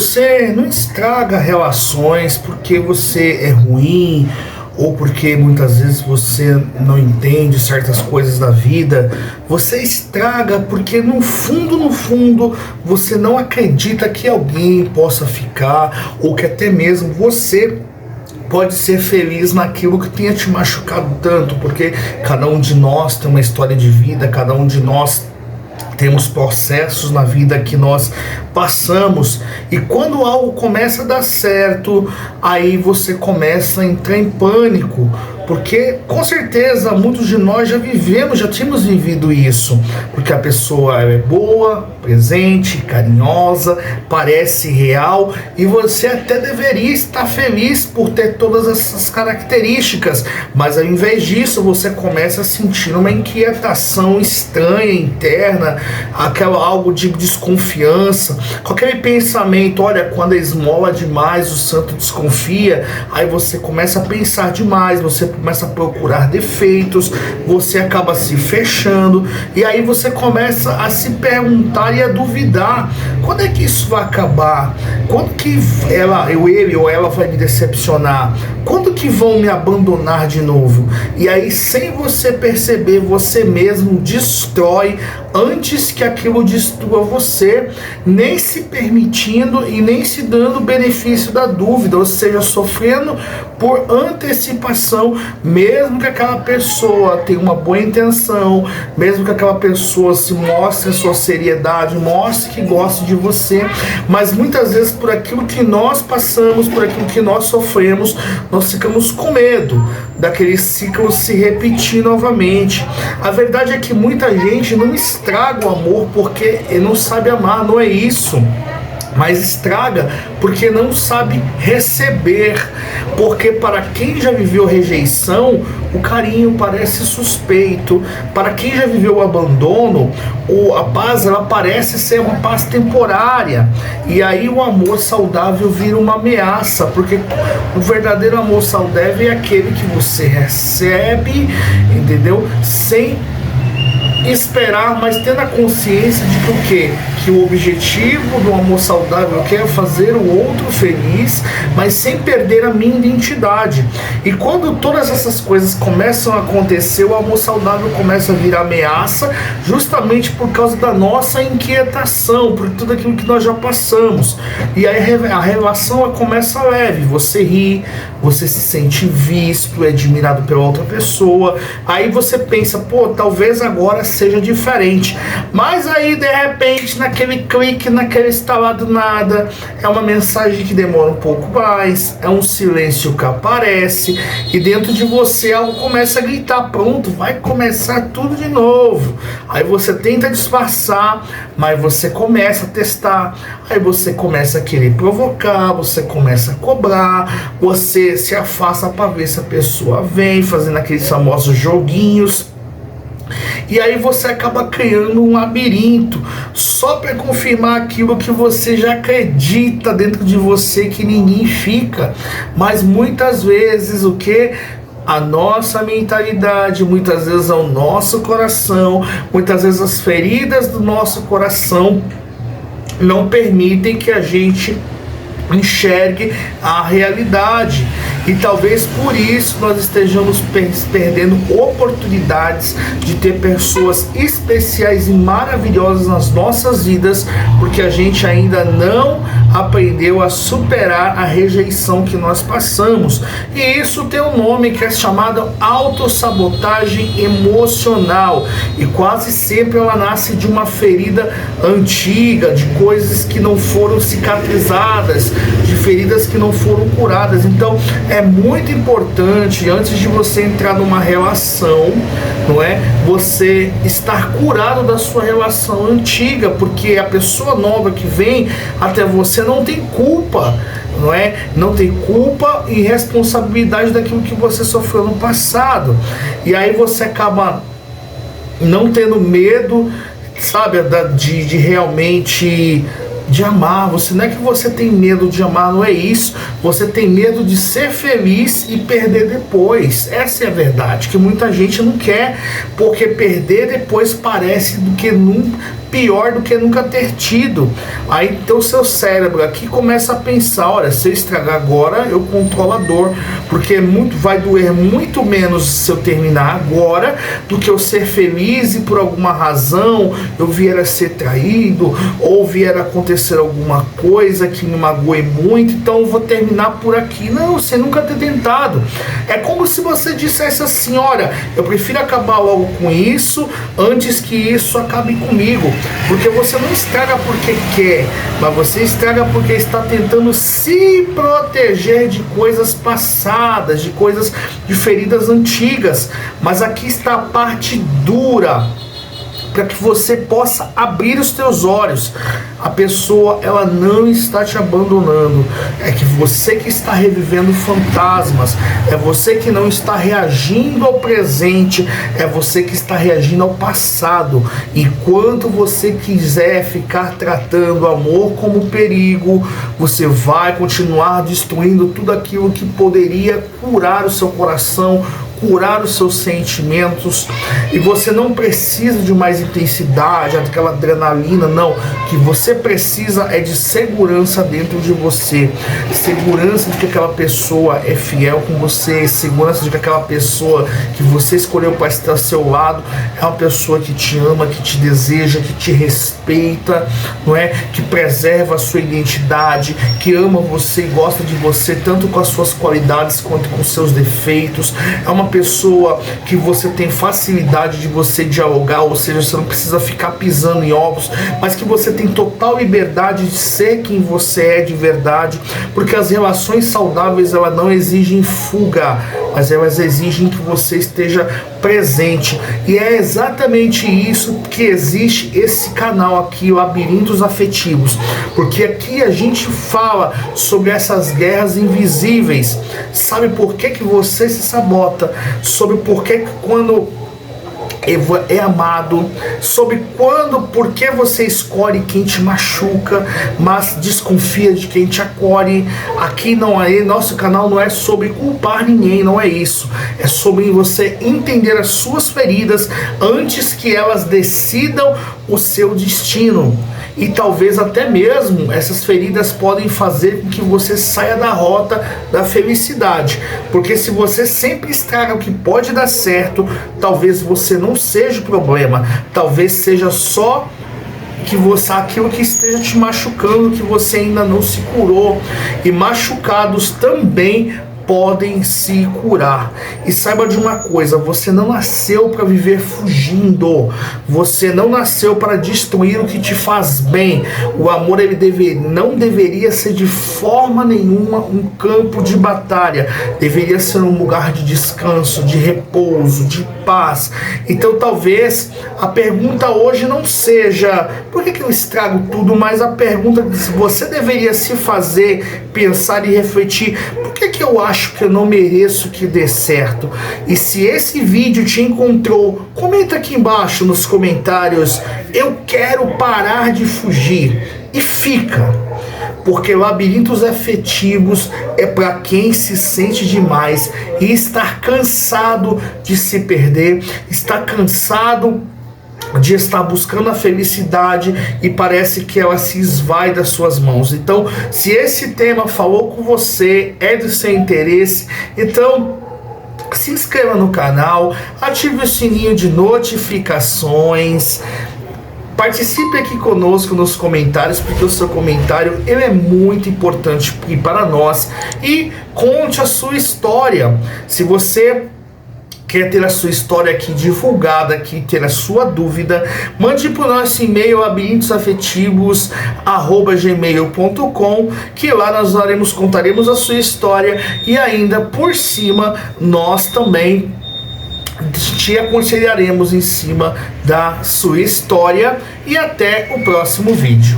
Você não estraga relações porque você é ruim ou porque muitas vezes você não entende certas coisas da vida. Você estraga porque no fundo, você não acredita que alguém possa ficar ou que até mesmo você pode ser feliz naquilo que tenha te machucado tanto, porque cada um de nós tem uma história de vida, cada um de nós temos processos na vida que nós passamos, e quando algo começa a dar certo, aí você começa a entrar em pânico, porque com certeza muitos de nós já tínhamos vivido isso, porque a pessoa é boa, presente, carinhosa, parece real, e você até deveria estar feliz por ter todas essas características, mas ao invés disso você começa a sentir uma inquietação estranha, interna, algo de desconfiança, com aquele pensamento, olha, quando esmola demais o santo desconfia, aí você começa a pensar demais, você começa a procurar defeitos, você acaba se fechando, e aí você começa a se perguntar e a duvidar, quando é que isso vai acabar? Quando que ele ou ela vai me decepcionar? Quando que vão me abandonar de novo? E aí, sem você perceber, você mesmo destrói antes que aquilo destrua você, nem se permitindo e nem se dando o benefício da dúvida, ou seja, sofrendo por antecipação, mesmo que aquela pessoa tenha uma boa intenção, mesmo que aquela pessoa se mostre a sua seriedade, mostre que gosta de você, mas muitas vezes por aquilo que nós passamos, por aquilo que nós sofremos, nós ficamos com medo daquele ciclo se repetir novamente. A verdade é que muita gente não estraga o amor porque não sabe amar, não é isso, mas estraga porque não sabe receber, porque para quem já viveu rejeição, o carinho parece suspeito, para quem já viveu o abandono, a paz ela parece ser uma paz temporária, e aí o amor saudável vira uma ameaça, porque o verdadeiro amor saudável é aquele que você recebe, entendeu? Sem esperar, mas tendo a consciência de que o quê? Que o objetivo do amor saudável é fazer o outro feliz, mas sem perder a minha identidade. E quando todas essas coisas começam a acontecer, o amor saudável começa a virar ameaça, justamente por causa da nossa inquietação, por tudo aquilo que nós já passamos. E aí a relação começa leve, você ri, você se sente visto, admirado pela outra pessoa, aí você pensa, pô, talvez agora seja diferente, mas aí de repente naquele clique, naquele estalar do nada, é uma mensagem que demora um pouco mais, é um silêncio que aparece e dentro de você algo começa a gritar, pronto, vai começar tudo de novo. Aí você tenta disfarçar, mas você começa a testar, aí você começa a querer provocar, você começa a cobrar, você se afasta para ver se a pessoa vem, fazendo aqueles famosos joguinhos. E aí você acaba criando um labirinto só para confirmar aquilo que você já acredita dentro de você que ninguém fica. Mas muitas vezes o que? A nossa mentalidade, muitas vezes é o nosso coração, muitas vezes as feridas do nosso coração não permitem que a gente enxergue a realidade, e talvez por isso nós estejamos perdendo oportunidades de ter pessoas especiais e maravilhosas nas nossas vidas, porque a gente ainda não aprendeu a superar a rejeição que nós passamos. E isso tem um nome que é chamado autossabotagem emocional, e quase sempre ela nasce de uma ferida antiga, de coisas que não foram cicatrizadas, de feridas que não foram curadas. Então é muito importante, antes de você entrar numa relação, não é, você estar curado da sua relação antiga, porque a pessoa nova que vem até você não tem culpa, não é? Não tem culpa e responsabilidade daquilo que você sofreu no passado. E aí você acaba não tendo medo, sabe, de realmente de amar. Você não é que você tem medo de amar, não é isso. Você tem medo de ser feliz e perder depois. Essa é a verdade, que muita gente não quer, porque perder depois parece do que pior do que nunca ter tido. Aí então seu cérebro aqui começa a pensar, olha, se eu estragar agora, eu controlo a dor, porque vai doer muito menos se eu terminar agora do que eu ser feliz e por alguma razão eu vier a ser traído ou vier a acontecer alguma coisa que me magoe muito, então eu vou terminar por aqui. Não, você nunca ter tentado. É como se você dissesse assim, olha, eu prefiro acabar logo com isso antes que isso acabe comigo, porque você não estraga porque quer, mas você estraga porque está tentando se proteger de coisas passadas, de feridas antigas. Mas aqui está a parte dura, para que você possa abrir os teus olhos. A pessoa, ela não está te abandonando, é que você que está revivendo fantasmas, é você que não está reagindo ao presente, é você que está reagindo ao passado. Enquanto você quiser ficar tratando o amor como perigo, você vai continuar destruindo tudo aquilo que poderia curar o seu coração, curar os seus sentimentos. E você não precisa de mais intensidade, daquela adrenalina, não. O que você precisa é de segurança dentro de você, segurança de que aquela pessoa é fiel com você, segurança de que aquela pessoa que você escolheu para estar ao seu lado é uma pessoa que te ama, que te deseja, que te respeita, não é? Que preserva a sua identidade, que ama você e gosta de você tanto com as suas qualidades quanto com os seus defeitos. É uma pessoa que você tem facilidade de você dialogar, ou seja, você não precisa ficar pisando em ovos, mas que você tem total liberdade de ser quem você é de verdade, porque as relações saudáveis, elas não exigem fuga, mas elas exigem que você esteja presente. E é exatamente isso que existe esse canal aqui, Labirintos Afetivos, porque aqui a gente fala sobre essas guerras invisíveis. Sabe por que você se sabota? Sobre por que quando é amado, sobre por que você escolhe quem te machuca, mas desconfia de quem te acolhe. Aqui não é, nosso canal não é sobre culpar ninguém, não é isso. É sobre você entender as suas feridas antes que elas decidam o seu destino. E talvez até mesmo essas feridas podem fazer com que você saia da rota da felicidade. Porque se você sempre estraga o que pode dar certo, talvez você não seja o problema. Talvez seja só que aquilo que esteja te machucando, que você ainda não se curou. E machucados também podem se curar. E saiba de uma coisa, você não nasceu para viver fugindo, você não nasceu para destruir o que te faz bem. O amor, ele não deveria ser de forma nenhuma um campo de batalha, deveria ser um lugar de descanso, de repouso, de paz. Então talvez a pergunta hoje não seja por que eu estrago tudo, mas a pergunta que você deveria se fazer, pensar e refletir: por que eu acho que eu não mereço que dê certo? E se esse vídeo te encontrou, comenta aqui embaixo nos comentários: eu quero parar de fugir. E fica, porque labirintos afetivos é para quem se sente demais e está cansado de se perder, está cansado de estar buscando a felicidade e parece que ela se esvai das suas mãos. Então, se esse tema falou com você, é do seu interesse, então se inscreva no canal, ative o sininho de notificações, participe aqui conosco nos comentários, porque o seu comentário ele é muito importante para nós. E conte a sua história. Se você quer ter a sua história aqui divulgada, aqui ter a sua dúvida, mande para o nosso e-mail labirintosafetivos@gmail.com, que lá nós contaremos a sua história e ainda por cima nós também te aconselharemos em cima da sua história. E até o próximo vídeo.